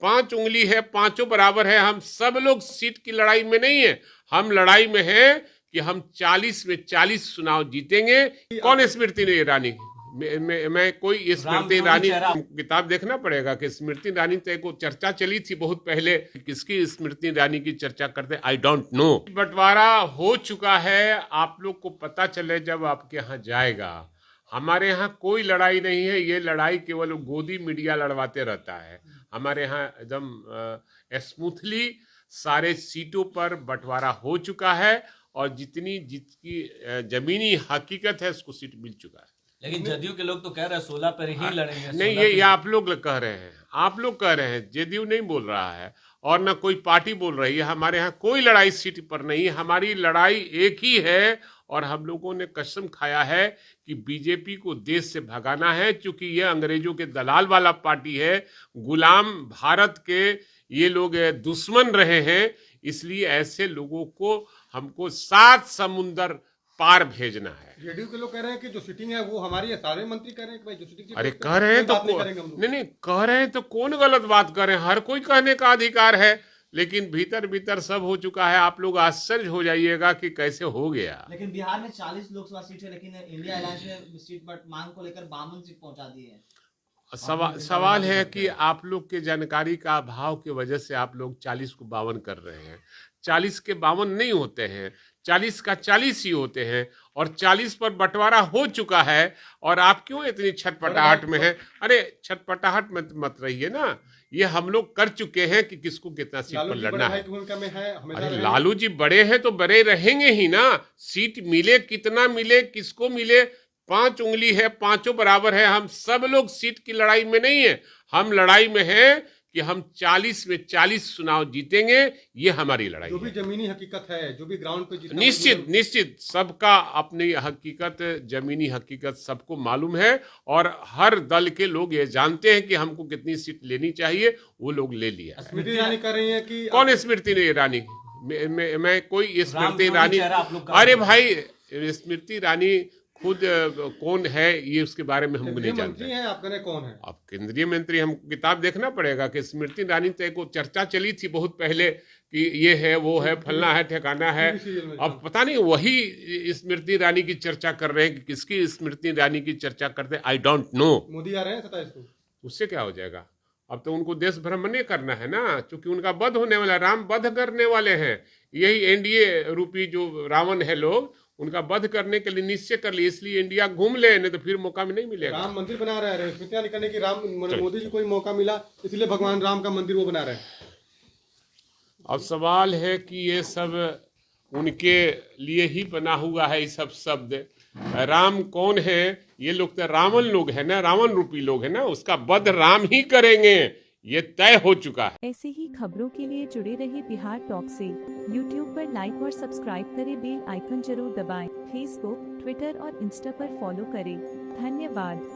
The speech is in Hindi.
5 उंगली है, पांचों बराबर है। हम सब लोग सीट की लड़ाई में नहीं है, हम लड़ाई में है कि हम 40 में 40 चुनाव जीतेंगे। कौन स्मृति ईरानी? मैं कोई स्मृति ईरानी किताब देखना पड़ेगा कि स्मृति ईरानी तो एक चर्चा चली थी बहुत पहले, किसकी स्मृति ईरानी की चर्चा करते, आई डोंट नो। बंटवारा हो चुका है, आप लोग को पता चले जब आपके यहाँ जाएगा। हमारे यहाँ कोई लड़ाई नहीं है, ये लड़ाई केवल गोदी मीडिया लड़वाते रहता है। हमारे यहाँ एकदम स्मूथली सारे सीटों पर बंटवारा हो चुका है और जिसकी जमीनी हकीकत है उसको सीट मिल चुका है। लेकिन जदयू के लोग तो कह रहे हैं 16 पर ही लड़ेंगे। नहीं, ये आप लोग कह रहे हैं, आप लोग कह रहे हैं, जदयू नहीं बोल रहा है और ना कोई पार्टी बोल रही है। हमारे यहाँ कोई लड़ाई सीट पर नहीं, हमारी लड़ाई एक ही है और हम लोगों ने कसम खाया है कि बीजेपी को देश से भगाना है, क्योंकि ये अंग्रेजों के दलाल वाला पार्टी है, गुलाम भारत के ये लोग दुश्मन रहे हैं। इसलिए ऐसे लोगों को हमको 7 समुंदर पार भेजना है। जेडीयू के लोग कह रहे हैं कि जो सीटिंग है वो हमारी है, सारे मंत्री कह रहे हैं कि भाई जो सीटिंग, अरे कह रहे हैं तो नहीं कह रहे हैं तो कौन गलत बात कर रहे हैं? हर कोई कहने का अधिकार है, लेकिन भीतर भीतर सब हो चुका है। आप लोग आश्चर्य हो जाइएगा कि कैसे हो गया। लेकिन बिहार में 40 लोकसभा सीट है, लेकिन इंडिया अलायंस में सीट बट मांग को लेकर 52 सीट पहुंचा दी है। सवाल है कि आप लोग के जानकारी का अभाव की वजह से आप लोग 40 को 52 कर रहे हैं। 40 के 52 नहीं होते हैं, 40 का 40 ही होते हैं और 40 पर बंटवारा हो चुका है। और आप क्यों इतनी छटपटाहट में हैं? अरे छटपटाहट में मत रहिए ना, ये हम लोग कर चुके हैं कि किसको कितना सीट पर लड़ना है। अरे लालू जी बड़े हैं तो बड़े रहेंगे ही ना। सीट मिले, कितना मिले, किसको मिले, 5 उंगली है, पांचों बराबर है। हम सब लोग सीट की लड़ाई में नहीं है, हम लड़ाई में है कि हम 40 में 40 चुनाव जीतेंगे। ये हमारी लड़ाई जो भी जमीनी हकीकत है, जो भी ग्राउंड पे निश्चित सबका अपनी हकीकत, जमीनी हकीकत सबको मालूम है और हर दल के लोग ये जानते हैं कि हमको कितनी सीट लेनी चाहिए, वो लोग ले लिया। स्मृति ईरानी कह रही है कि कौन स्मृति ईरानी? मैं कोई स्मृति ईरानी? अरे भाई स्मृति ईरानी खुद कौन है ये उसके बारे में हमको नहीं जानते हैं। आप कहने कौन है? अब केंद्रीय मंत्री, हमको किताब देखना पड़ेगा कि स्मृति ईरानी तो एक चर्चा चली थी बहुत पहले कि ये है, वो है, फलना है, ठिकाना है। अब पता नहीं वही स्मृति ईरानी की चर्चा कर रहे हैं कि किसकी स्मृति ईरानी की चर्चा करते, आई डोंट नो। मोदी आ रहे हैं 27 को, उससे क्या हो जाएगा? अब तो उनको देश भ्रमण करना है ना, क्योंकि उनका वध होने वाला, राम वध करने वाले हैं। यही एनडीए रूपी जो रावण है लोग, उनका वध करने के लिए निश्चय कर लिए, इसलिए इंडिया घूम ले, नहीं तो फिर मौका में नहीं मिलेगा। राम मंदिर बना रहे हैं, स्मृतियां निकलने की, राम मोदी जी को कोई मौका मिला इसलिए भगवान राम का मंदिर वो बना रहे हैं। अब सवाल है कि ये सब उनके लिए ही बना हुआ है। ये सब शब्द राम कौन है? ये लोग तो रावण लोग है ना, रावण रूपी लोग है ना, उसका वध राम ही करेंगे, ये तय हो चुका है। ऐसे ही खबरों के लिए जुड़े रहे बिहार टॉक से। यूट्यूब पर लाइक और सब्सक्राइब करें, बेल आइकन जरूर दबाएं। फेसबुक, ट्विटर और इंस्टा पर फॉलो करें। धन्यवाद।